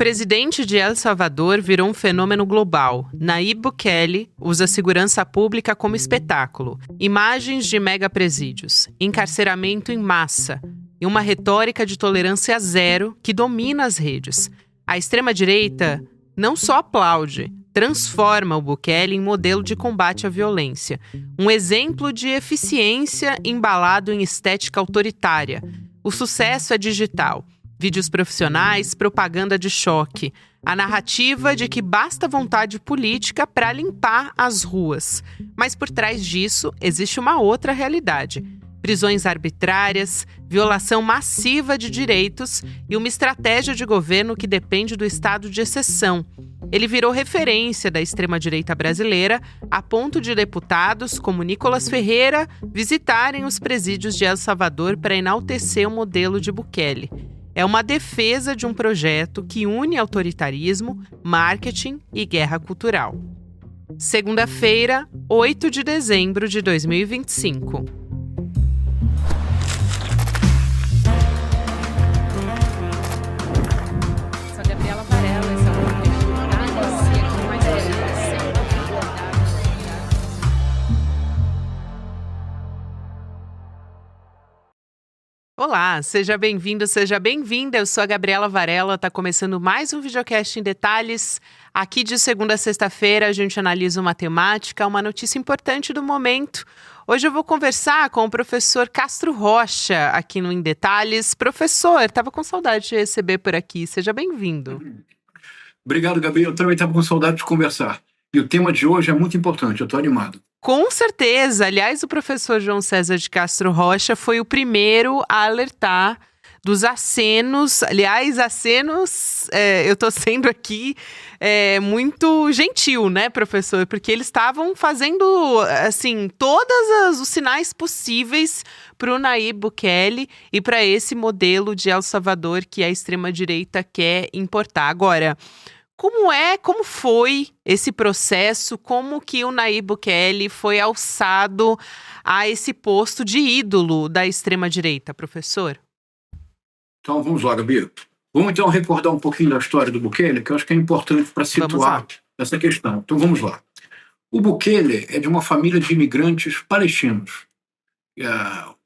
O presidente de El Salvador virou um fenômeno global. Nayib Bukele usa a segurança pública como espetáculo. Imagens de megapresídios, encarceramento em massa e uma retórica de tolerância zero que domina as redes. A extrema-direita não só aplaude, transforma o Bukele em modelo de combate à violência. Um exemplo de eficiência embalado em estética autoritária. O sucesso é digital. Vídeos profissionais, propaganda de choque. A narrativa de que basta vontade política para limpar as ruas. Mas por trás disso existe uma outra realidade. Prisões arbitrárias, violação massiva de direitos e uma estratégia de governo que depende do estado de exceção. Ele virou referência da extrema-direita brasileira, a ponto de deputados como Nicolas Ferreira visitarem os presídios de El Salvador para enaltecer o modelo de Bukele. É uma defesa de um projeto que une autoritarismo, marketing e guerra cultural. Segunda-feira, 8 de dezembro de 2025. Sou Gabriela Varela, esse é o Análise com mais Olá, seja bem-vindo, seja bem-vinda. Eu sou a Gabriela Varela, está começando mais um videocast em detalhes. Aqui de segunda a sexta-feira a gente analisa uma temática, uma notícia importante do momento. Hoje eu vou conversar com o professor Castro Rocha aqui no Em Detalhes. Professor, estava com saudade de receber por aqui, seja bem-vindo. Obrigado, Gabi. Eu também estava com saudade de conversar. E o tema de hoje é muito importante, eu estou animado. Com certeza. Aliás, o professor João César de Castro Rocha foi o primeiro a alertar dos acenos. Aliás, acenos, eu estou sendo aqui muito gentil, né, professor? Porque eles estavam fazendo, assim, todos os sinais possíveis para o Nayib Bukele e para esse modelo de El Salvador que a extrema-direita quer importar. Agora, como foi esse processo, como que o Nayib Bukele foi alçado a esse posto de ídolo da extrema-direita, professor? Então vamos lá, Gabi. Vamos então recordar um pouquinho da história do Bukele, que eu acho que é importante para situar essa questão. Então vamos lá. O Bukele é de uma família de imigrantes palestinos,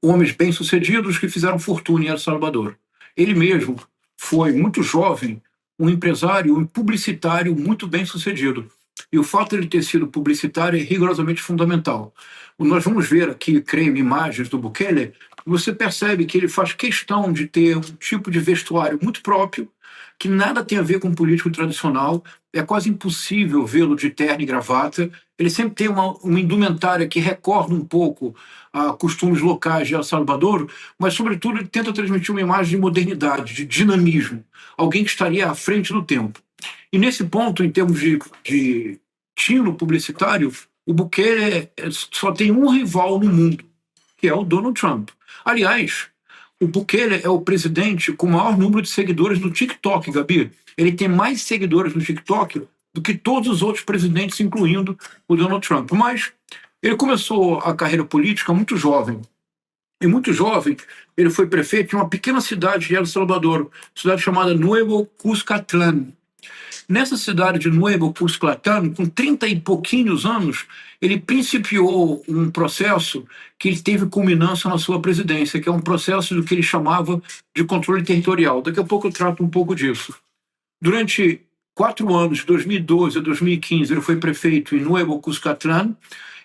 homens bem-sucedidos que fizeram fortuna em El Salvador. Ele mesmo foi muito jovem, um empresário, um publicitário muito bem-sucedido. E o fato de ele ter sido publicitário é rigorosamente fundamental. Nós vamos ver aqui, creio, imagens do Bukele, e você percebe que ele faz questão de ter um tipo de vestuário muito próprio, que nada tem a ver com político tradicional, é quase impossível vê-lo de terno e gravata. Ele sempre tem uma indumentária que recorda um pouco a costumes locais de El Salvador, mas, sobretudo, ele tenta transmitir uma imagem de modernidade, de dinamismo, alguém que estaria à frente do tempo. E nesse ponto, em termos de tino publicitário, o Bukele só tem um rival no mundo, que é o Donald Trump. Aliás, o Bukele é o presidente com o maior número de seguidores no TikTok, Gabi. Ele tem mais seguidores no TikTok do que todos os outros presidentes, incluindo o Donald Trump. Mas ele começou a carreira política muito jovem. E muito jovem, ele foi prefeito de uma pequena cidade de El Salvador, cidade chamada Nuevo Cuscatlán. Nessa cidade de Nuevo Cuscatlán, com 30 e pouquinhos anos, ele principiou um processo que ele teve culminância na sua presidência, que é um processo do que ele chamava de controle territorial. Daqui a pouco eu trato um pouco disso. Durante 4 anos, de 2012 a 2015, ele foi prefeito em Nuevo Cuscatlán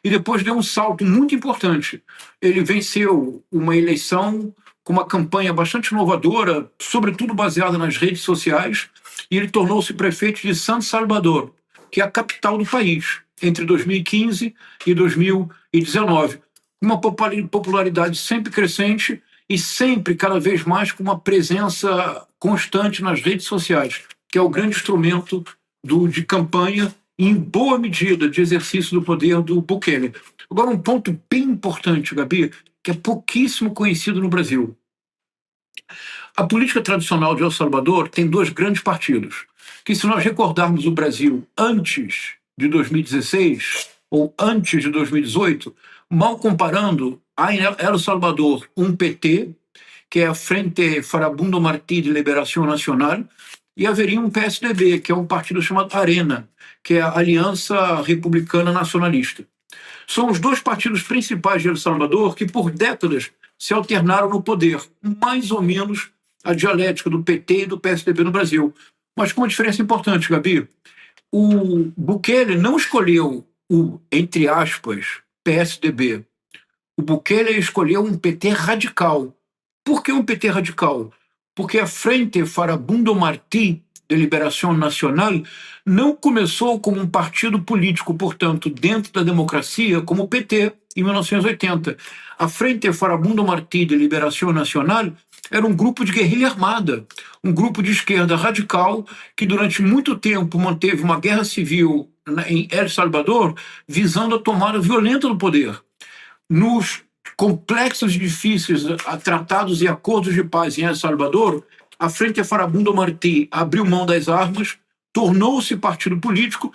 e depois deu um salto muito importante. Ele venceu uma eleição com uma campanha bastante inovadora, sobretudo baseada nas redes sociais, e ele tornou-se prefeito de San Salvador, que é a capital do país, entre 2015 e 2019. Uma popularidade sempre crescente e sempre, cada vez mais, com uma presença constante nas redes sociais, que é o grande instrumento de campanha e, em boa medida, de exercício do poder do Bukele. Agora, um ponto bem importante, Gabi, que é pouquíssimo conhecido no Brasil. A política tradicional de El Salvador tem 2 grandes partidos, que, se nós recordarmos o Brasil antes de 2016 ou antes de 2018, mal comparando, há em El Salvador um PT, que é a Frente Farabundo Martí de Liberación Nacional, e haveria um PSDB, que é um partido chamado Arena, que é a Aliança Republicana Nacionalista. São os dois partidos principais de El Salvador que, por décadas, se alternaram no poder, mais ou menos a dialética do PT e do PSDB no Brasil. Mas com uma diferença importante, Gabi. O Bukele não escolheu o, entre aspas, PSDB. O Bukele escolheu um PT radical. Por que um PT radical? Porque a Frente Farabundo Martí de Liberação Nacional não começou como um partido político, portanto, dentro da democracia, como o PT em 1980. A Frente Farabundo Martí de Liberação Nacional era um grupo de guerrilha armada, um grupo de esquerda radical que durante muito tempo manteve uma guerra civil em El Salvador, visando a tomada violenta do poder. Nos complexos e difíceis tratados e acordos de paz em El Salvador, a Frente Farabundo Martí abriu mão das armas, tornou-se partido político,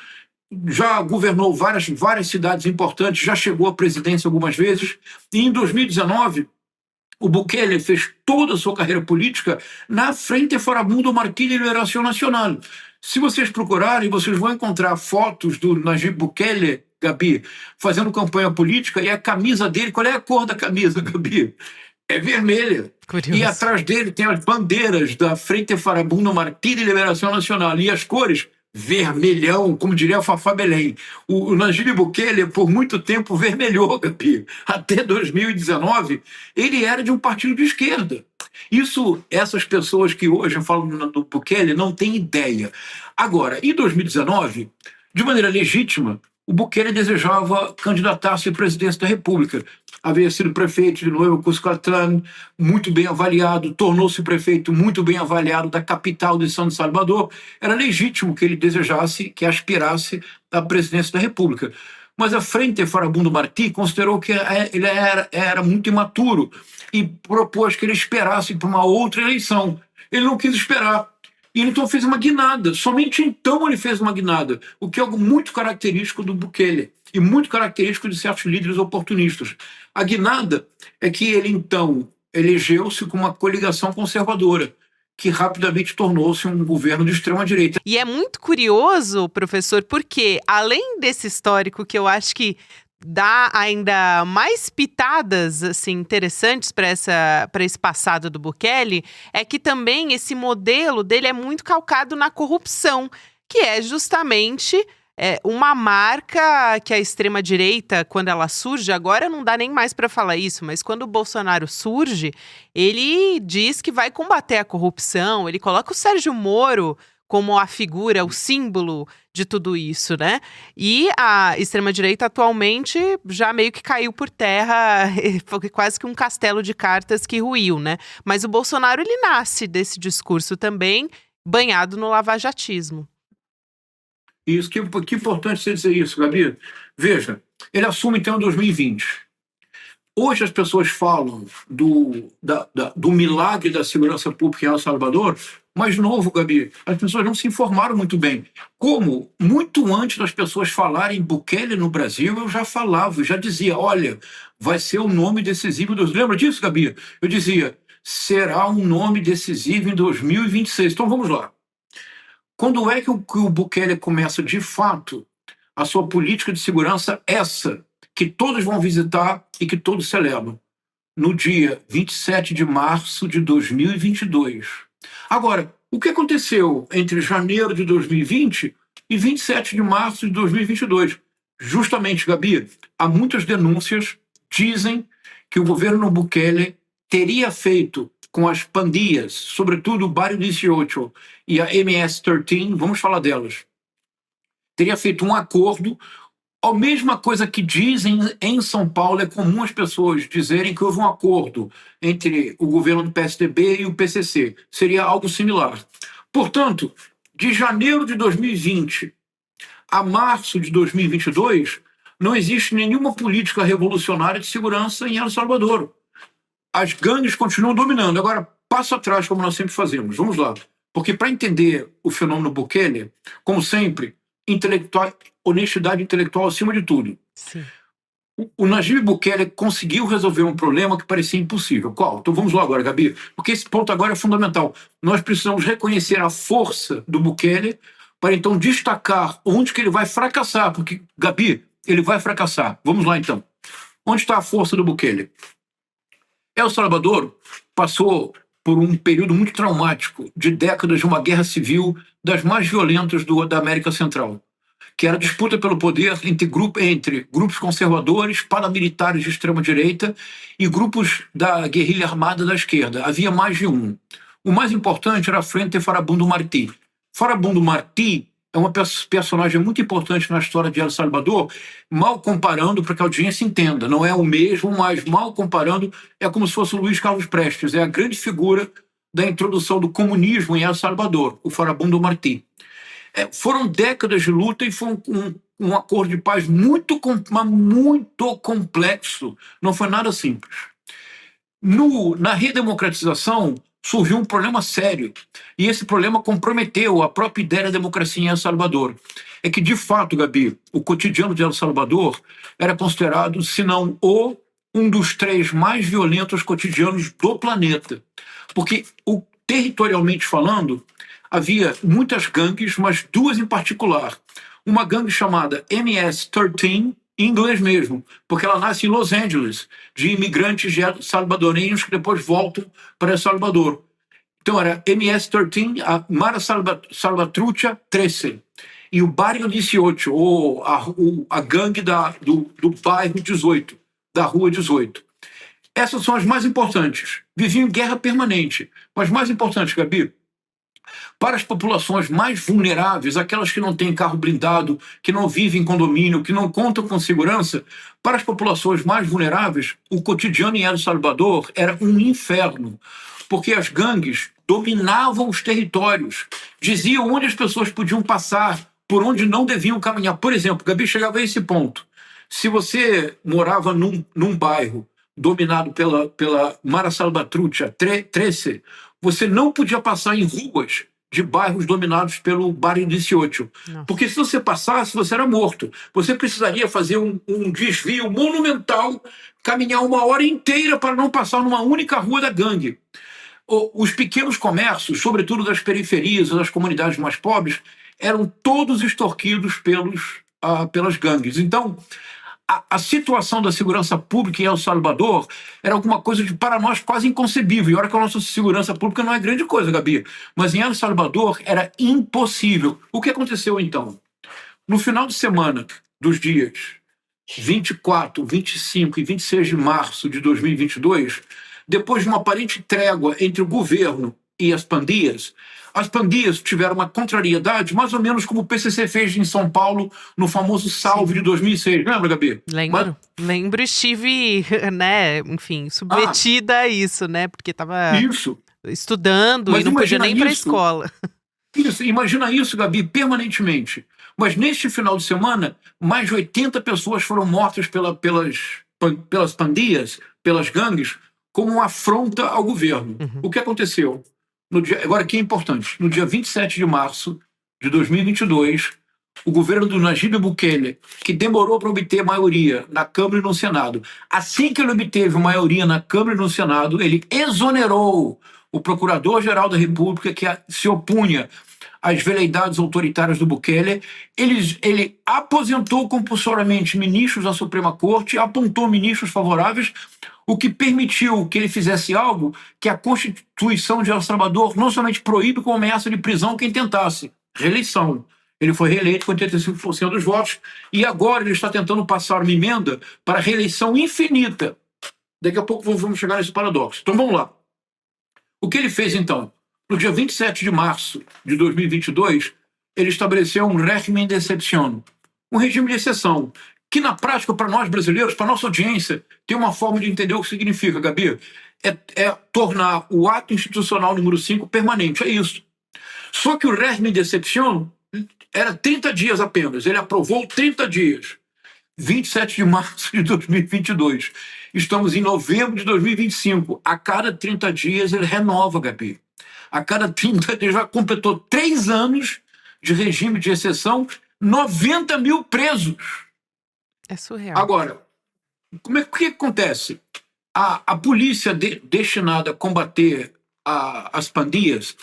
já governou várias cidades importantes, já chegou à presidência algumas vezes, e em 2019 o Bukele fez toda a sua carreira política na Frente Farabundo Martí de Liberação Nacional. Se vocês procurarem, vocês vão encontrar fotos do Nayib Bukele, Gabi, fazendo campanha política, e a camisa dele, qual é a cor da camisa, Gabi? É vermelha. Curioso. E atrás dele tem as bandeiras da Frente Farabundo Martí de Liberação Nacional. E as cores, vermelhão, como diria a Fafá Belém. O Nayib Bukele, por muito tempo, vermelhou, Gabi. Até 2019, ele era de um partido de esquerda. Essas pessoas que hoje falam do Bukele não têm ideia. Agora, em 2019, de maneira legítima, o Bukele desejava candidatar-se à presidência da República. Havia sido prefeito de Nuevo Cuscatlán, muito bem avaliado, tornou-se prefeito muito bem avaliado da capital de São Salvador. Era legítimo que ele desejasse, que aspirasse à presidência da República. Mas a Frente Farabundo Martí considerou que ele era muito imaturo e propôs que ele esperasse por uma outra eleição. Ele não quis esperar. E ele então fez uma guinada. Somente então ele fez uma guinada, o que é algo muito característico do Bukele e muito característico de certos líderes oportunistas. A guinada é que ele então elegeu-se com uma coligação conservadora, que rapidamente tornou-se um governo de extrema-direita. E é muito curioso, professor, porque além desse histórico que eu acho que dá ainda mais pitadas assim, interessantes para esse passado do Bukele, é que também esse modelo dele é muito calcado na corrupção, que é justamente uma marca que a extrema-direita, quando ela surge, agora não dá nem mais para falar isso, mas quando o Bolsonaro surge, ele diz que vai combater a corrupção, ele coloca o Sérgio Moro como a figura, o símbolo de tudo isso, né? E a extrema-direita atualmente já meio que caiu por terra, foi quase que um castelo de cartas que ruiu, né? Mas o Bolsonaro, ele nasce desse discurso também, banhado no lavajatismo. Isso, que importante você dizer isso, Gabi. Veja, ele assume então em 2020. Hoje as pessoas falam do milagre da segurança pública em El Salvador, mas, de novo, Gabi, as pessoas não se informaram muito bem. Como, muito antes das pessoas falarem Bukele no Brasil, eu já falava, eu já dizia, olha, vai ser o nome decisivo dos... Lembra disso, Gabi? Eu dizia, será um nome decisivo em 2026. Então, vamos lá. Quando é que o Bukele começa, de fato, a sua política de segurança, essa que todos vão visitar e que todos celebram? No dia 27 de março de 2022. Agora, o que aconteceu entre janeiro de 2020 e 27 de março de 2022? Justamente, Gabi, há muitas denúncias, dizem que o governo Bukele teria feito com as pandilhas, sobretudo o Barrio 18 e a MS-13, vamos falar delas, teria feito um acordo. A mesma coisa que dizem em São Paulo, é comum as pessoas dizerem que houve um acordo entre o governo do PSDB e o PCC. Seria algo similar. Portanto, de janeiro de 2020 a março de 2022, não existe nenhuma política revolucionária de segurança em El Salvador. As gangues continuam dominando. Agora, passo atrás, como nós sempre fazemos. Vamos lá. Porque para entender o fenômeno Bukele, como sempre, honestidade intelectual acima de tudo. Sim. O Nayib Bukele conseguiu resolver um problema que parecia impossível. Qual? Então vamos lá agora, Gabi, porque esse ponto agora é fundamental. Nós precisamos reconhecer a força do Bukele para então destacar onde que ele vai fracassar, porque, Gabi, ele vai fracassar. Vamos lá então. Onde está a força do Bukele? El Salvador passou por um período muito traumático, de décadas de uma guerra civil das mais violentas da América Central, que era a disputa pelo poder entre grupos conservadores, paramilitares de extrema-direita e grupos da guerrilha armada da esquerda. Havia mais de um. O mais importante era a Frente Farabundo Martí. Farabundo Martí é uma personagem muito importante na história de El Salvador, mal comparando, para que a audiência entenda. Não é o mesmo, mas mal comparando, é como se fosse o Luiz Carlos Prestes. É a grande figura da introdução do comunismo em El Salvador, o Farabundo Martí. Foram décadas de luta e foi um acordo de paz muito complexo. Não foi nada simples. Na redemocratização, surgiu um problema sério. E esse problema comprometeu a própria ideia da democracia em El Salvador. É que, de fato, Gabi, o cotidiano de El Salvador era considerado, se não um dos 3 mais violentos cotidianos do planeta. Porque, territorialmente falando, havia muitas gangues, mas 2 em particular. Uma gangue chamada MS-13, em inglês mesmo, porque ela nasce em Los Angeles, de imigrantes salvadorenhos que depois voltam para El Salvador. Então era MS-13, a Mara Salvatrucha 13, e o Barrio 18, ou a gangue do bairro 18, da rua 18. Essas são as mais importantes. Viviam em guerra permanente. Mas mais importante, Gabi, para as populações mais vulneráveis, aquelas que não têm carro blindado, que não vivem em condomínio, que não contam com segurança, para as populações mais vulneráveis, o cotidiano em El Salvador era um inferno, porque as gangues dominavam os territórios, diziam onde as pessoas podiam passar, por onde não deviam caminhar. Por exemplo, Gabi, chegava a esse ponto. Se você morava num bairro dominado pela Mara Salvatrucha 13, você não podia passar em ruas de bairros dominados pelo Barrio 18. Nossa. Porque se você passasse, você era morto. Você precisaria fazer um desvio monumental, caminhar 1 hora inteira para não passar numa única rua da gangue. Os pequenos comércios, sobretudo das periferias, das comunidades mais pobres, eram todos extorquidos pelas gangues. Então, a situação da segurança pública em El Salvador era alguma coisa para nós quase inconcebível. E olha que a nossa segurança pública não é grande coisa, Gabi. Mas em El Salvador era impossível. O que aconteceu então? No final de semana dos dias 24, 25 e 26 de março de 2022, depois de uma aparente trégua entre o governo e as pandilhas tiveram uma contrariedade, mais ou menos como o PCC fez em São Paulo no famoso Salve de 2006. Lembra, Gabi? Lembro, estive, né, enfim, submetida a isso, né, porque estava estudando e não podia nem ir para a escola. Isso, imagina isso, Gabi, permanentemente. Mas neste final de semana, mais de 80 pessoas foram mortas pelas pandilhas, pelas gangues, como uma afronta ao governo. Uhum. O que aconteceu? Agora, que é importante, no dia 27 de março de 2022, o governo do Nayib Bukele, que demorou para obter maioria na Câmara e no Senado, assim que ele obteve maioria na Câmara e no Senado, ele exonerou o Procurador-Geral da República, que se opunha às veleidades autoritárias do Bukele. Ele aposentou compulsoriamente ministros da Suprema Corte, apontou ministros favoráveis, o que permitiu que ele fizesse algo que a Constituição de El Salvador não somente proíbe, como ameaça de prisão quem tentasse: reeleição. Ele foi reeleito com 85% dos votos e agora ele está tentando passar uma emenda para reeleição infinita. Daqui a pouco vamos chegar nesse paradoxo. Então vamos lá. O que ele fez então? No dia 27 de março de 2022, ele estabeleceu um régimen de excepción, um regime de exceção, que na prática, para nós brasileiros, para nossa audiência, tem uma forma de entender o que significa, Gabi. É tornar o ato institucional número 5 permanente, é isso. Só que o régimen de excepción era 30 dias apenas, ele aprovou 30 dias. 27 de março de 2022. Estamos em novembro de 2025. A cada 30 dias ele renova, Gabi. A cada 30 dias já completou 3 anos de regime de exceção, 90 mil presos. É surreal. Agora, O que acontece? A polícia destinada a combater as pandilhas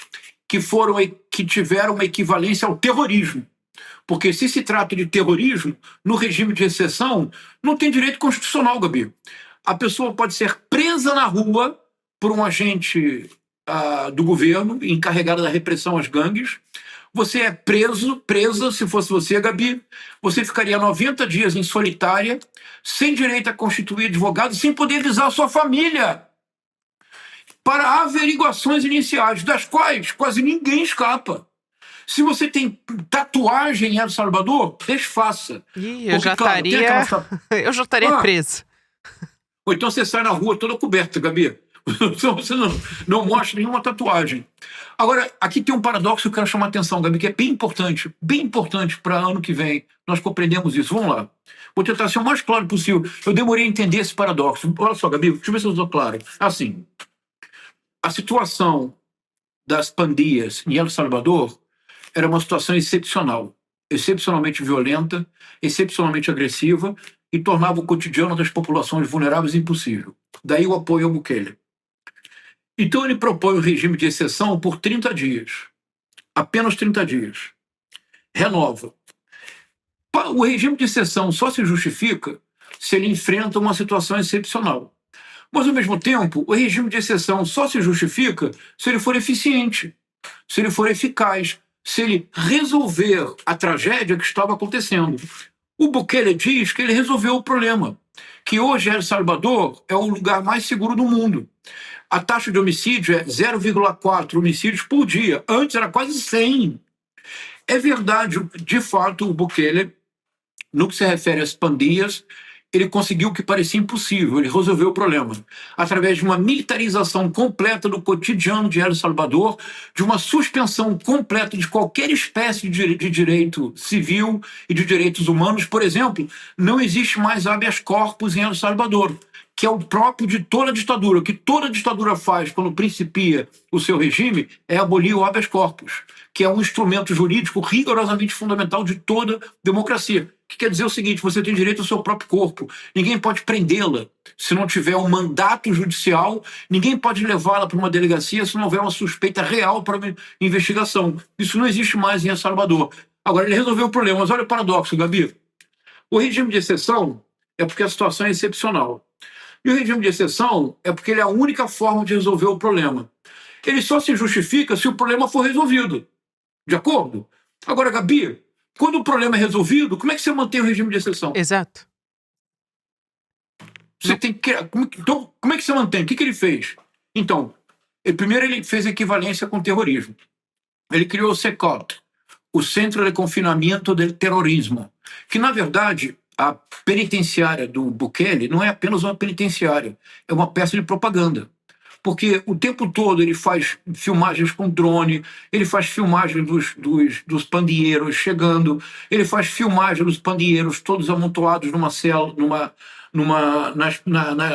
que tiveram uma equivalência ao terrorismo. Porque se trata de terrorismo, no regime de exceção, não tem direito constitucional, Gabi. A pessoa pode ser presa na rua por um agente do governo encarregado da repressão às gangues. Você é presa, se fosse você, Gabi, você ficaria 90 dias em solitária, sem direito a constituir advogado, sem poder avisar a sua família, para averiguações iniciais, das quais quase ninguém escapa. Se você tem tatuagem em El Salvador, desfaça. Eu já estaria preso. Ou então você sai na rua toda coberta, Gabi. Você não mostra nenhuma tatuagem. Agora, aqui tem um paradoxo que eu quero chamar a atenção, Gabi, que é bem importante para ano que vem. Nós compreendemos isso. Vamos lá. Vou tentar ser o mais claro possível. Eu demorei a entender esse paradoxo. Olha só, Gabi, deixa eu ver se eu estou claro. Assim, a situação das pandilhas em El Salvador era uma situação excepcional, excepcionalmente violenta, excepcionalmente agressiva e tornava o cotidiano das populações vulneráveis impossível. Daí o apoio ao Bukele. Então ele propõe o regime de exceção por 30 dias. Apenas 30 dias. Renova. O regime de exceção só se justifica se ele enfrenta uma situação excepcional. Mas, ao mesmo tempo, o regime de exceção só se justifica se ele for eficiente, se ele for eficaz, se ele resolver a tragédia que estava acontecendo. O Bukele diz que ele resolveu o problema, que hoje El Salvador é o lugar mais seguro do mundo. A taxa de homicídio é 0,4 homicídios por dia. Antes era quase 100. É verdade, de fato, o Bukele, no que se refere às pandilhas, ele conseguiu o que parecia impossível, ele resolveu o problema, através de uma militarização completa do cotidiano de El Salvador, de uma suspensão completa de qualquer espécie de direito civil e de direitos humanos. Por exemplo, não existe mais habeas corpus em El Salvador, que é o próprio de toda ditadura. O que toda ditadura faz quando principia o seu regime é abolir o habeas corpus, que é um instrumento jurídico rigorosamente fundamental de toda democracia. Que quer dizer o seguinte: você tem direito ao seu próprio corpo, ninguém pode prendê-la se não tiver um mandato judicial, ninguém pode levá-la para uma delegacia se não houver uma suspeita real para uma investigação. Isso não existe mais em El Salvador. Agora, ele resolveu o problema, mas olha o paradoxo, Gabi. O regime de exceção é porque a situação é excepcional. E o regime de exceção é porque ele é a única forma de resolver o problema. Ele só se justifica se o problema for resolvido. De acordo? Agora, Gabi, quando o problema é resolvido, como é que você mantém o regime de exceção? Exato. Então, como é que você mantém? O que ele fez? Então, primeiro ele fez equivalência com o terrorismo. Ele criou o CECOT, o Centro de Confinamento do Terrorismo, que, na verdade, a penitenciária do Bukele não é apenas uma penitenciária, é uma peça de propaganda. Porque o tempo todo ele faz filmagens com drone, ele faz filmagens dos pandeiros chegando, ele faz filmagem dos pandeiros todos amontoados numa cela,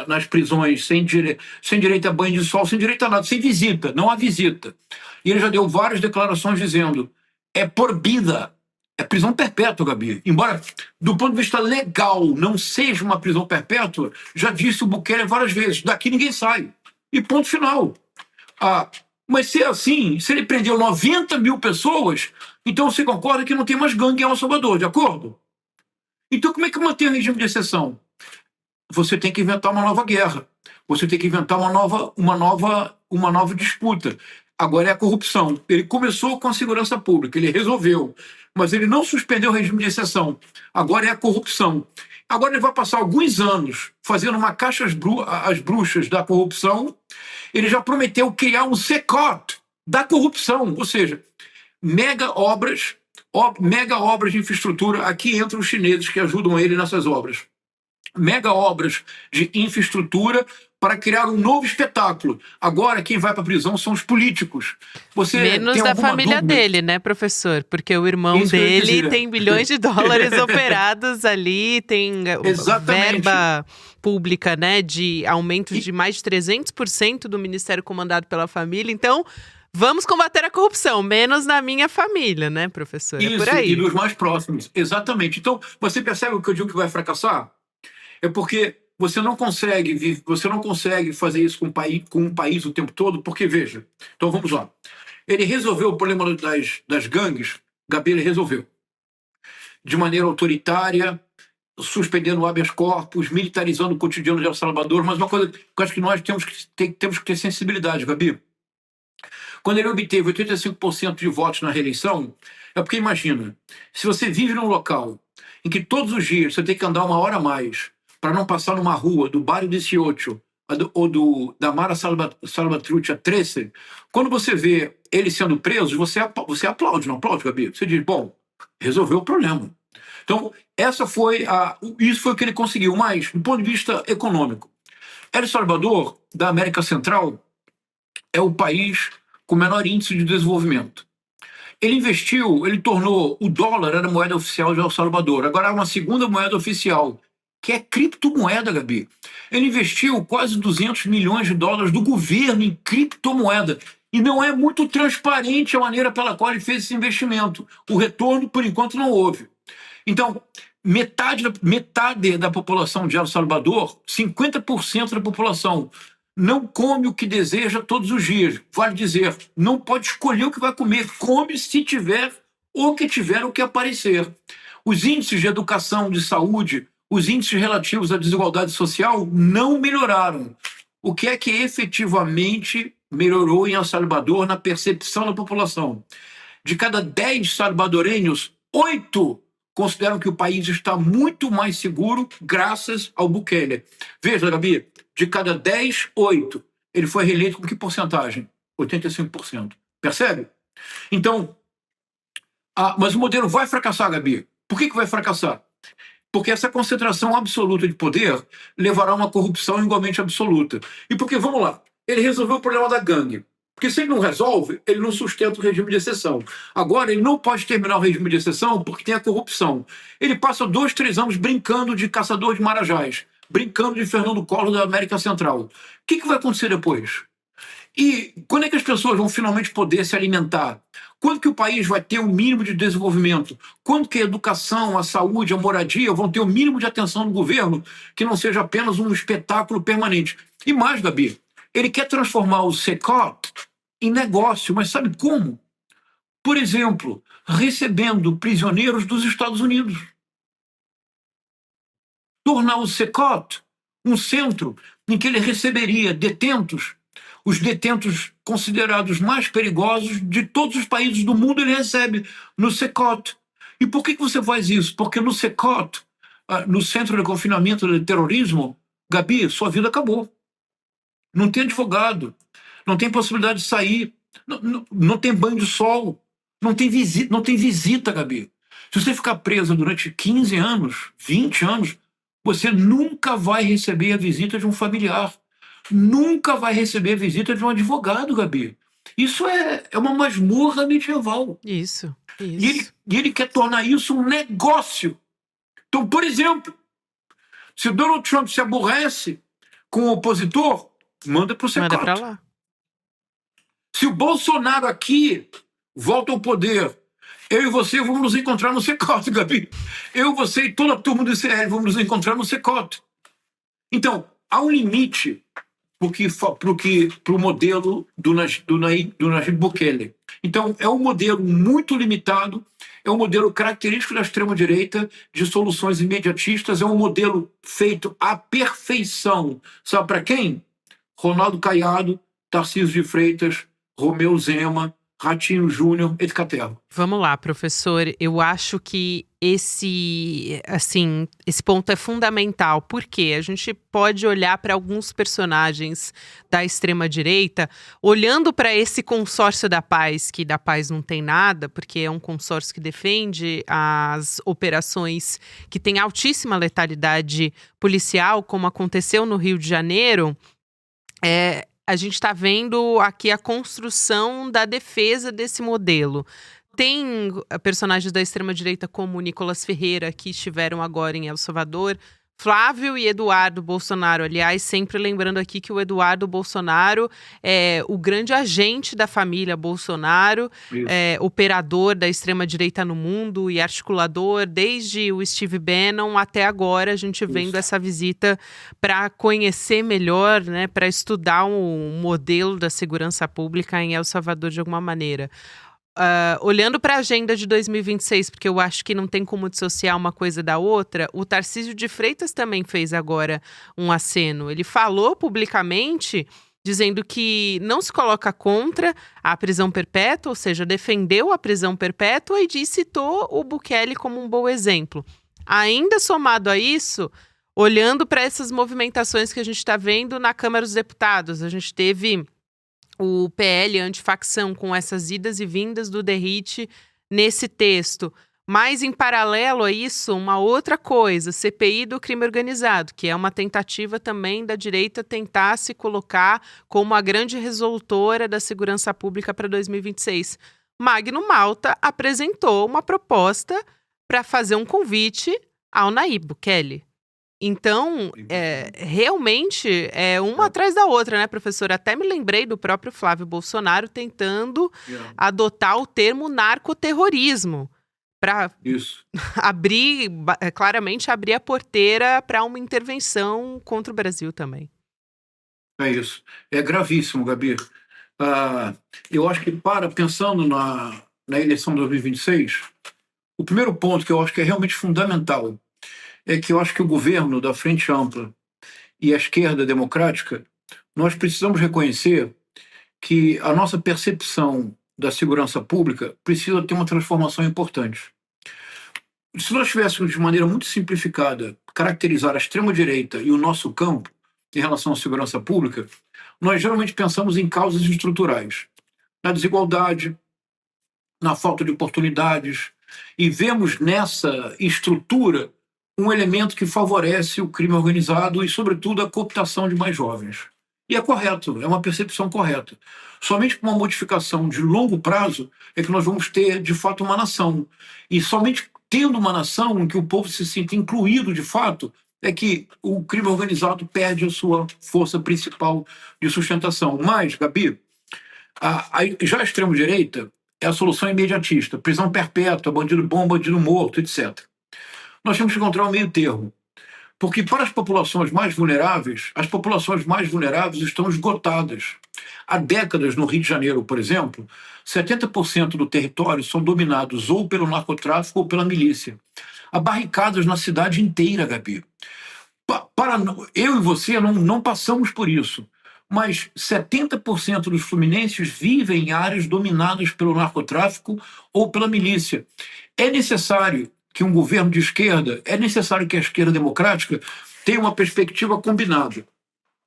nas prisões, sem direito a banho de sol, sem direito a nada, sem visita, não há visita. E ele já deu várias declarações dizendo: é por vida, é prisão perpétua, Gabi. Embora, do ponto de vista legal, não seja uma prisão perpétua, já disse o Bukele várias vezes: daqui ninguém sai. E ponto final. Mas se é assim, se ele prendeu 90 mil pessoas, então você concorda que não tem mais gangue em El Salvador, de acordo? Então como é que mantém o regime de exceção? Você tem que inventar uma nova guerra. Você tem que inventar uma nova disputa. Agora é a corrupção. Ele começou com a segurança pública, ele resolveu, mas ele não suspendeu o regime de exceção. Agora é a corrupção. Agora ele vai passar alguns anos fazendo uma caixa às bruxas da corrupção. Ele já prometeu criar um CECOT da corrupção, ou seja, mega obras de infraestrutura. Aqui entram os chineses que ajudam ele nessas obras. Mega obras de infraestrutura para criar um novo espetáculo. Agora, quem vai para a prisão são os políticos. Menos da família dele, né, professor? Porque o irmão dele tem bilhões de dólares operados ali, tem verba pública, né, de aumento de mais de 300% do ministério comandado pela família. Então, vamos combater a corrupção, menos na minha família, né, professor? Isso, por aí. E dos mais próximos. Exatamente. Então, você percebe o que eu digo que vai fracassar? É porque você não consegue fazer isso com um país o tempo todo, porque, veja, então vamos lá. Ele resolveu o problema das gangues, Gabi, ele resolveu. De maneira autoritária, suspendendo o habeas corpus, militarizando o cotidiano de El Salvador, mas uma coisa que eu acho que nós temos que ter sensibilidade, Gabi. Quando ele obteve 85% de votos na reeleição, é porque, imagina, se você vive num local em que todos os dias você tem que andar 1 hora a mais para não passar numa rua do Barrio 18 ou da Mara Salvatrucha 13, quando você vê ele sendo preso, você aplaude, não aplaude, Gabi? Você diz, bom, resolveu o problema. Então, isso foi o que ele conseguiu. Mas, do ponto de vista econômico, El Salvador, da América Central, é o país com o menor índice de desenvolvimento. Ele tornou o dólar era a moeda oficial de El Salvador. Agora há uma segunda moeda oficial, que é criptomoeda, Gabi. Ele investiu quase 200 milhões de dólares do governo em criptomoeda. E não é muito transparente a maneira pela qual ele fez esse investimento. O retorno, por enquanto, não houve. Então, metade da população de El Salvador, 50% da população, não come o que deseja todos os dias. Vale dizer, não pode escolher o que vai comer, come se tiver ou que tiver o que aparecer. Os índices de educação, de saúde, os índices relativos à desigualdade social não melhoraram. O que é que efetivamente melhorou em El Salvador na percepção da população? De cada 10 salvadorenhos, 8 consideram que o país está muito mais seguro graças ao Bukele. Veja, Gabi, de cada 10, 8. Ele foi reeleito com que porcentagem? 85%. Percebe? Então, mas o modelo vai fracassar, Gabi. Por que vai fracassar? Porque essa concentração absoluta de poder levará a uma corrupção igualmente absoluta. E porque, vamos lá, ele resolveu o problema da gangue. Porque se ele não resolve, ele não sustenta o regime de exceção. Agora, ele não pode terminar o regime de exceção porque tem a corrupção. Ele passa 2, 3 anos brincando de caçador de marajás, brincando de Fernando Collor da América Central. O que vai acontecer depois? E quando é que as pessoas vão finalmente poder se alimentar? Quando que o país vai ter um mínimo de desenvolvimento? Quando que a educação, a saúde, a moradia vão ter o mínimo de atenção do governo, que não seja apenas um espetáculo permanente? E mais, Gabi, ele quer transformar o SECOT em negócio, mas sabe como? Por exemplo, recebendo prisioneiros dos Estados Unidos. Tornar o SECOT um centro em que ele receberia detentos, os detentos considerados mais perigosos de todos os países do mundo, ele recebe no SECOT. E por que você faz isso? Porque no SECOT, no Centro de Confinamento de Terrorismo, Gabi, sua vida acabou. Não tem advogado, não tem possibilidade de sair, não tem banho de sol, não tem visita, Gabi. Se você ficar preso durante 15 anos, 20 anos, você nunca vai receber a visita de um familiar, nunca vai receber a visita de um advogado, Gabi. Isso é uma masmorra medieval. Isso. E ele quer tornar isso um negócio. Então, por exemplo, se o Donald Trump se aborrece com o opositor, manda para o SECOT. Manda para lá. Se o Bolsonaro aqui volta ao poder, eu e você vamos nos encontrar no SECOT, Gabi. Eu, você e toda a turma do ICL vamos nos encontrar no SECOT. Então, há um limite para o modelo do Nayib Bukele. Então, é um modelo muito limitado, é um modelo característico da extrema-direita, de soluções imediatistas, é um modelo feito à perfeição. Sabe para quem? Ronaldo Caiado, Tarcísio de Freitas, Romeu Zema, Ratinho Júnior, etc. Vamos lá, professor. Eu acho que esse ponto é fundamental, porque a gente pode olhar para alguns personagens da extrema-direita, olhando para esse consórcio da paz, que da paz não tem nada, porque é um consórcio que defende as operações que têm altíssima letalidade policial, como aconteceu no Rio de Janeiro. A gente está vendo aqui a construção da defesa desse modelo. Tem personagens da extrema-direita como Nicolas Ferreira, que estiveram agora em El Salvador, Flávio e Eduardo Bolsonaro, aliás, sempre lembrando aqui que o Eduardo Bolsonaro é o grande agente da família Bolsonaro, operador da extrema-direita no mundo e articulador desde o Steve Bannon até agora, a gente vendo essa visita para conhecer melhor, né, para estudar um modelo da segurança pública em El Salvador de alguma maneira. Olhando para a agenda de 2026, porque eu acho que não tem como dissociar uma coisa da outra, o Tarcísio de Freitas também fez agora um aceno. Ele falou publicamente, dizendo que não se coloca contra a prisão perpétua, ou seja, defendeu a prisão perpétua e citou o Bukele como um bom exemplo. Ainda somado a isso, olhando para essas movimentações que a gente está vendo na Câmara dos Deputados, a gente teve o PL antifacção com essas idas e vindas do Derrite nesse texto. Mas, em paralelo a isso, uma outra coisa, CPI do crime organizado, que é uma tentativa também da direita tentar se colocar como a grande resolutora da segurança pública para 2026. Magno Malta apresentou uma proposta para fazer um convite ao Nayib Bukele. Então, realmente é uma atrás da outra, né, professor? Até me lembrei do próprio Flávio Bolsonaro tentando adotar o termo narcoterrorismo para claramente abrir a porteira para uma intervenção contra o Brasil também. É isso. É gravíssimo, Gabi. Eu acho que, pensando na eleição de 2026, o primeiro ponto que eu acho que é realmente fundamental é que eu acho que o governo da Frente Ampla e a esquerda democrática, nós precisamos reconhecer que a nossa percepção da segurança pública precisa ter uma transformação importante. Se nós tivéssemos, de maneira muito simplificada, caracterizar a extrema-direita e o nosso campo em relação à segurança pública, nós geralmente pensamos em causas estruturais, na desigualdade, na falta de oportunidades, e vemos nessa estrutura um elemento que favorece o crime organizado e, sobretudo, a cooptação de mais jovens. E é correto, é uma percepção correta. Somente com uma modificação de longo prazo é que nós vamos ter, de fato, uma nação. E somente tendo uma nação em que o povo se sinta incluído, de fato, é que o crime organizado perde a sua força principal de sustentação. Mas, Gabi, já a extrema-direita é a solução imediatista. Prisão perpétua, bandido bom, bandido morto, etc. Nós temos que encontrar um meio termo. Porque para as populações mais vulneráveis estão esgotadas. Há décadas, no Rio de Janeiro, por exemplo, 70% do território são dominados ou pelo narcotráfico ou pela milícia. Há barricadas na cidade inteira, Gabi. Eu e você não passamos por isso, mas 70% dos fluminenses vivem em áreas dominadas pelo narcotráfico ou pela milícia. É necessário que um governo de esquerda, é necessário que a esquerda democrática tenha uma perspectiva combinada.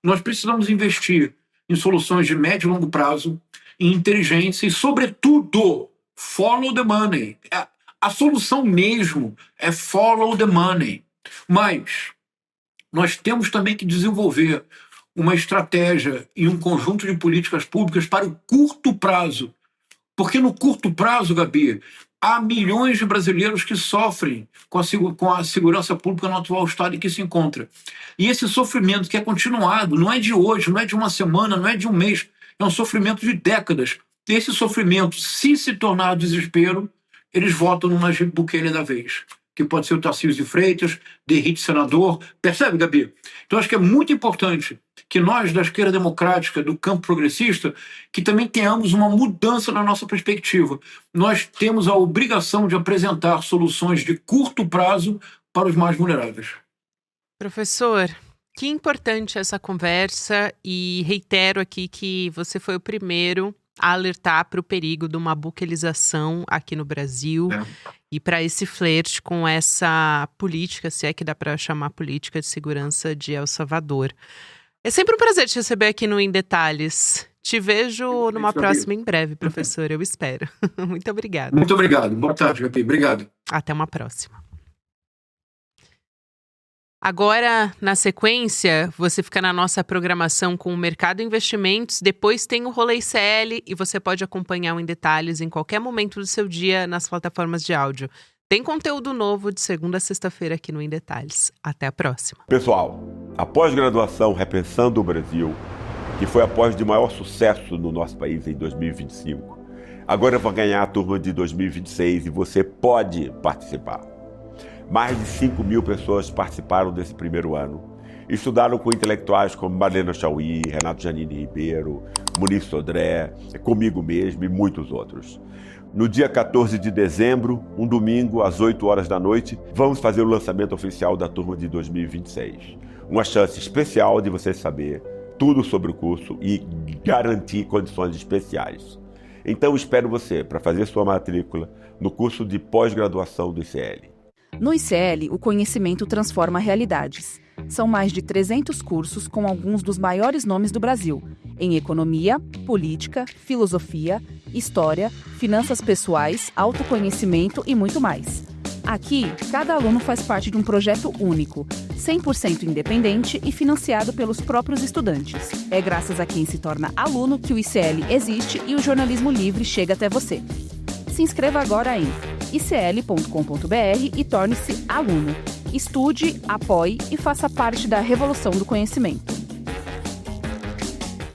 Nós precisamos investir em soluções de médio e longo prazo, em inteligência e, sobretudo, follow the money. A solução mesmo é follow the money. Mas nós temos também que desenvolver uma estratégia e um conjunto de políticas públicas para o curto prazo. Porque no curto prazo, Gabi, há milhões de brasileiros que sofrem com a segurança pública no atual estado em que se encontra. E esse sofrimento que é continuado, não é de hoje, não é de uma semana, não é de um mês, é um sofrimento de décadas. E esse sofrimento, se tornar desespero, eles votam no Nayib Bukele da vez, que pode ser o Tarcísio de Freitas, Derrite senador. Percebe, Gabi? Então acho que é muito importante que nós, da esquerda democrática, do campo progressista, que também tenhamos uma mudança na nossa perspectiva. Nós temos a obrigação de apresentar soluções de curto prazo para os mais vulneráveis. Professor, que importante essa conversa, e reitero aqui que você foi o primeiro a alertar para o perigo de uma buquelização aqui no Brasil e para esse flerte com essa política, se é que dá para chamar política de segurança de El Salvador. É sempre um prazer te receber aqui no Em Detalhes. Te vejo numa próxima em breve, professor, eu espero. Muito obrigada. Muito obrigado. Boa tarde, Gabi. Obrigado. Até uma próxima. Agora, na sequência, você fica na nossa programação com o Mercado Investimentos, depois tem o Rolê ICL e você pode acompanhar o Em Detalhes em qualquer momento do seu dia nas plataformas de áudio Tem conteúdo novo de segunda a sexta-feira aqui no Em Detalhes. Até a próxima. Pessoal, a pós-graduação Repensando o Brasil, que foi a pós de maior sucesso no nosso país em 2025, agora vai ganhar a turma de 2026 e você pode participar. Mais de 5 mil pessoas participaram desse primeiro ano. Estudaram com intelectuais como Marlene Chauí, Renato Janine Ribeiro, Muniz Sodré, comigo mesmo e muitos outros. No dia 14 de dezembro, um domingo, às 8 horas da noite, vamos fazer o lançamento oficial da turma de 2026. Uma chance especial de você saber tudo sobre o curso e garantir condições especiais. Então espero você para fazer sua matrícula no curso de pós-graduação do ICL. No ICL, o conhecimento transforma realidades. São mais de 300 cursos com alguns dos maiores nomes do Brasil, em economia, política, filosofia, história, finanças pessoais, autoconhecimento e muito mais. Aqui, cada aluno faz parte de um projeto único, 100% independente e financiado pelos próprios estudantes. É graças a quem se torna aluno que o ICL existe e o jornalismo livre chega até você. Se inscreva agora em icl.com.br e torne-se aluno. Estude, apoie e faça parte da revolução do conhecimento.